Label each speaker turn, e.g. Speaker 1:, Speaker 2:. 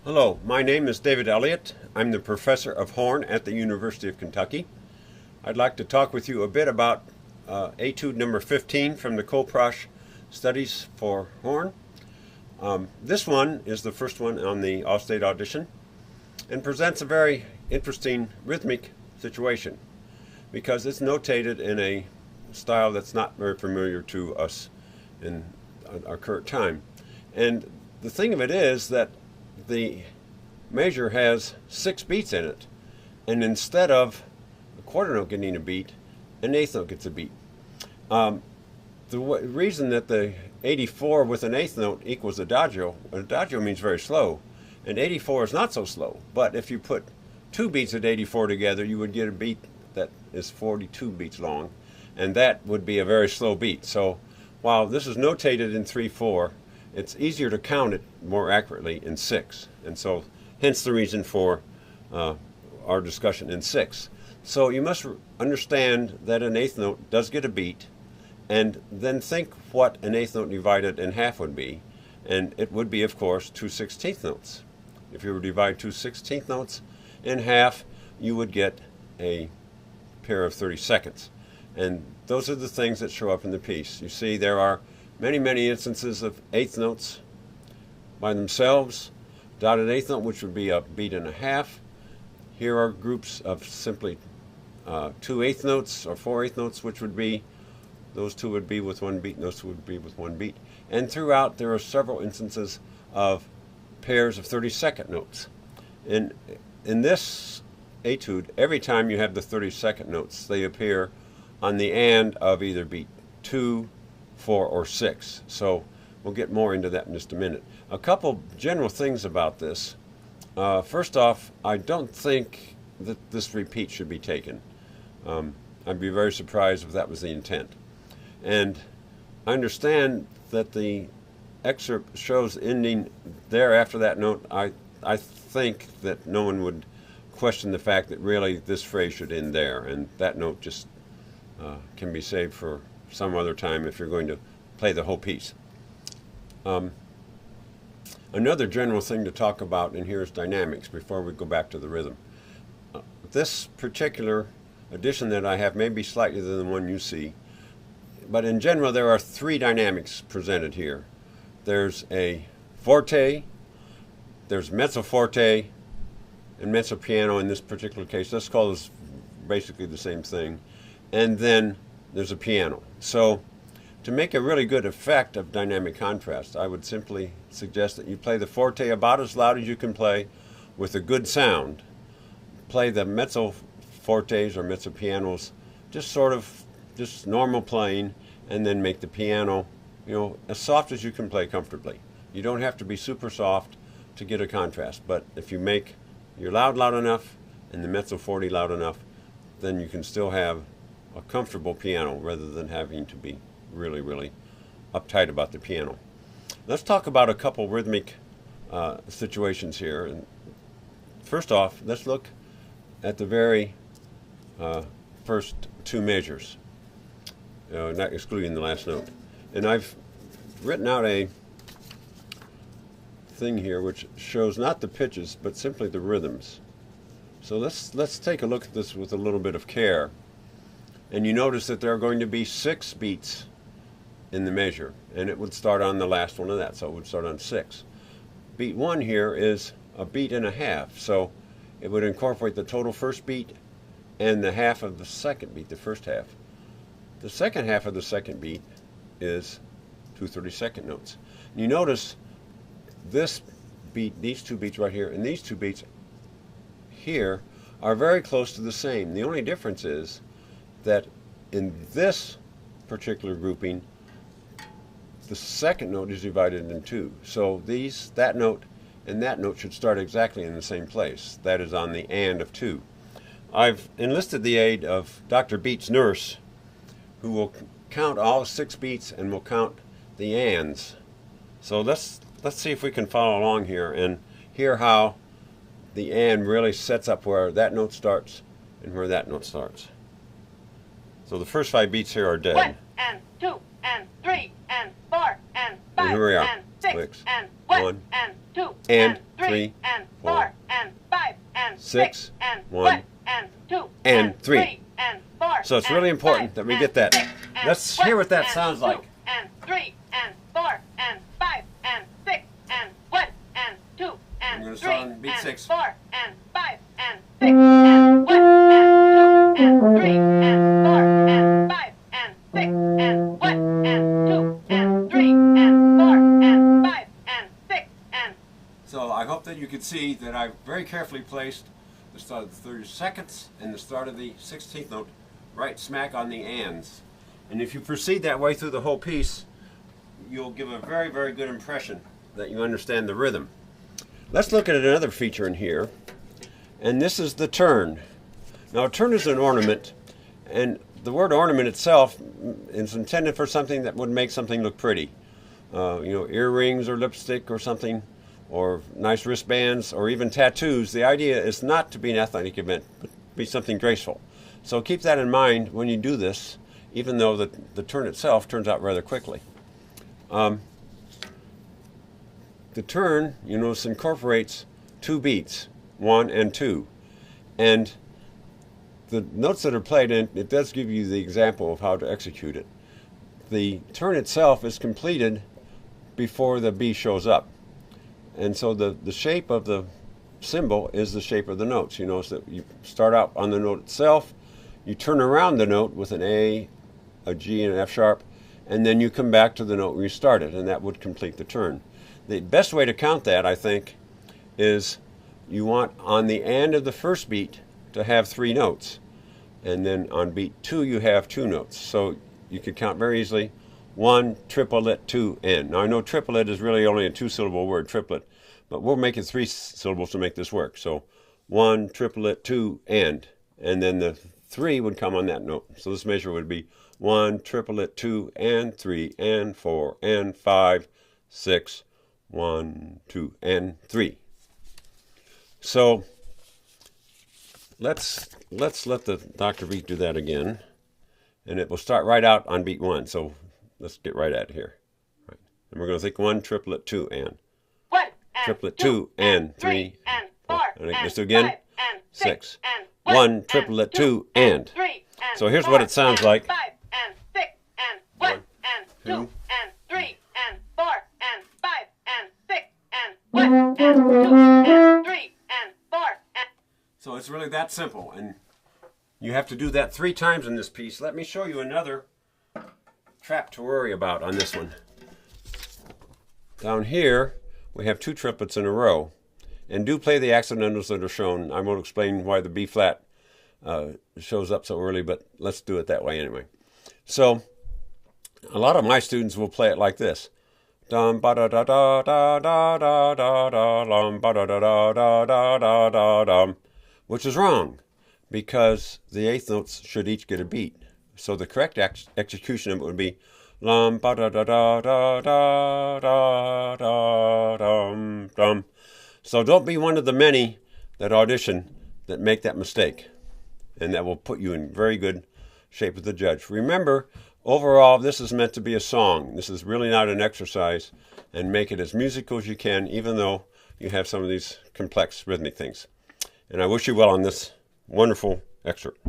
Speaker 1: Hello, my name is David Elliott. I'm the professor of horn at the University of Kentucky. I'd like to talk with you a bit about etude number 15 from the Kopprasch studies for horn. This one is the first one on the All-State Audition and presents a very interesting rhythmic situation because it's notated in a style that's not very familiar to us in our current time. And the thing of it is that the measure has 6 beats in it, and instead of a quarter note getting a beat, an eighth note gets a beat. The reason that the 84 with an eighth note equals adagio means very slow, and 84 is not so slow. But if you put 2 beats at 84 together, you would get a beat that is 42 beats long, and that would be a very slow beat. So while this is notated in 3/4, it's easier to count it more accurately in 6, and so hence the reason for our discussion in 6. So you must understand that an eighth note does get a beat, and then think what an eighth note divided in half would be, and it would be, of course, 2/16 notes. If you were to divide 2/16 notes in half, you would get a pair of 32nds, and those are the things that show up in the piece. You see, there are many instances of eighth notes by themselves. Dotted eighth note, which would be a beat and a half. Here are groups of simply 2 eighth notes or 4 eighth notes, which would be, those two would be with 1 beat, and those two would be with 1 beat. And throughout, there are several instances of pairs of 32nd notes. In this etude, every time you have the 32nd notes, they appear on the and of either beat 2, 4, or 6. So we'll get more into that in just a minute. A couple general things about this. First off, I don't think that this repeat should be taken. I'd be very surprised if that was the intent. And I understand that the excerpt shows ending there after that note. I think that no one would question the fact that really this phrase should end there, and that note just can be saved for some other time if you're going to play the whole piece. Another general thing to talk about in here is dynamics before we go back to the rhythm. This particular edition that I have may be slightly than the one you see, but in general there are 3 dynamics presented here. There's a forte, there's mezzo forte, and mezzo piano in this particular case. Let's call this basically the same thing. And then there's a piano. So to make a really good effect of dynamic contrast, I would simply suggest that you play the forte about as loud as you can play with a good sound. Play the mezzo fortes or mezzo pianos just normal playing, and then make the piano, as soft as you can play comfortably. You don't have to be super soft to get a contrast, but if you make your loud enough and the mezzo forte loud enough, then you can still have a comfortable piano rather than having to be really uptight about the piano. Let's talk about a couple rhythmic situations here. And first off, let's look at the very first 2 measures, not excluding the last note. And I've written out a thing here which shows not the pitches but simply the rhythms. So let's take a look at this with a little bit of care. And you notice that there are going to be 6 beats in the measure, and it would start on the last one of that, so it would start on 6. Beat 1 here is a beat and a half, so it would incorporate the total first beat and the half of the second beat, the first half. The second half of the second beat is 2 32nd notes. And you notice this beat, these 2 beats right here, and these 2 beats here are very close to the same. The only difference is that in this particular grouping, the second note is divided in 2. So that note and that note should start exactly in the same place. That is on the and of 2. I've enlisted the aid of Dr. Beat's nurse, who will count all 6 beats and will count the ands. So let's see if we can follow along here and hear how the and really sets up where that note starts and where that note starts. So the first 5 beats here are dead.
Speaker 2: 1 and 2 and 3 and 4 and 5
Speaker 1: and here we are.
Speaker 2: and 6
Speaker 1: Clicks.
Speaker 2: and 1
Speaker 1: 1
Speaker 2: and 2
Speaker 1: and
Speaker 2: 3
Speaker 1: 3
Speaker 2: 4 and 5 and
Speaker 1: 6,
Speaker 2: 6 and
Speaker 1: 1
Speaker 2: 1 and 2
Speaker 1: and 3.
Speaker 2: and 4.
Speaker 1: So it's really important that we get that. Let's hear what that sounds like.
Speaker 2: And 3 and 4 and 5 and 6 and 1 and 2
Speaker 1: I'm
Speaker 2: and
Speaker 1: gonna
Speaker 2: 3
Speaker 1: start on beat
Speaker 2: and
Speaker 1: 6.
Speaker 2: 4 and 5 and 6 and 1 and 2 and 3 and 4 and 5 and 6 and 1 and 2 and 3 and 4 and 5 and 6 and.
Speaker 1: So I hope that you can see that I very carefully placed the start of the 32nds and the start of the 16th note right smack on the ands. And if you proceed that way through the whole piece, you'll give a very, very good impression that you understand the rhythm. Let's look at another feature in here, and this is the turn. Now a turn is an ornament, and the word ornament itself is intended for something that would make something look pretty. Earrings or lipstick or something, or nice wristbands, or even tattoos. The idea is not to be an athletic event, but be something graceful. So keep that in mind when you do this, even though the turn itself turns out rather quickly. The turn, you notice, incorporates 2 beats, 1 and 2. And the notes that are played, and it does give you the example of how to execute it. The turn itself is completed before the B shows up. And so the shape of the symbol is the shape of the notes. You notice that you start out on the note itself, you turn around the note with an A, a G, and an F sharp, and then you come back to the note where you started, and that would complete the turn. The best way to count that, I think, is you want on the end of the first beat to have 3 notes, and then on beat 2 you have 2 notes. So you could count very easily 1, triplet, 2, and. Now I know triplet is really only a 2-syllable word, triplet, but we'll make it 3 syllables to make this work. So 1, triplet, 2, and then the 3 would come on that note. So this measure would be 1, triplet, 2, and 3, and 4, and 5, 6, 1, 2, and 3. So let's let the Dr. Beat do that again, and it will start right out on beat 1. So let's get right at it here. Right. And we're going to think 1, triplet, 2, and.
Speaker 2: 1 and
Speaker 1: Triplet, 2, and 3,
Speaker 2: and 4
Speaker 1: and
Speaker 2: and
Speaker 1: let's do again.
Speaker 2: 5 and
Speaker 1: 6,
Speaker 2: and
Speaker 1: 1, triplet, 2, and.
Speaker 2: 3 and
Speaker 1: So here's what it sounds
Speaker 2: and
Speaker 1: like.
Speaker 2: 5 and 6 and 1 and 2
Speaker 1: 2,
Speaker 2: and 3 and 4 and 5 and 6 and 1 and 2 and 3 and 4 and.
Speaker 1: So it's really that simple, and you have to do that 3 times in this piece. Let me show you another trap to worry about on this one. Down here, we have 2 triplets in a row, and do play the accidentals that are shown. I won't explain why the B flat shows up so early, but let's do it that way anyway. So a lot of my students will play it like this. Dum ba da da da da da da da da dum ba da da da da da da da dum, which is wrong, because the 8th notes should each get a beat. So the correct execution of it would be lum ba da da da da da da da dum dum. So don't be one of the many that audition that make that mistake, and that will put you in very good shape with the judge. Remember, overall, this is meant to be a song. This is really not an exercise, and make it as musical as you can, even though you have some of these complex rhythmic things. And I wish you well on this wonderful excerpt.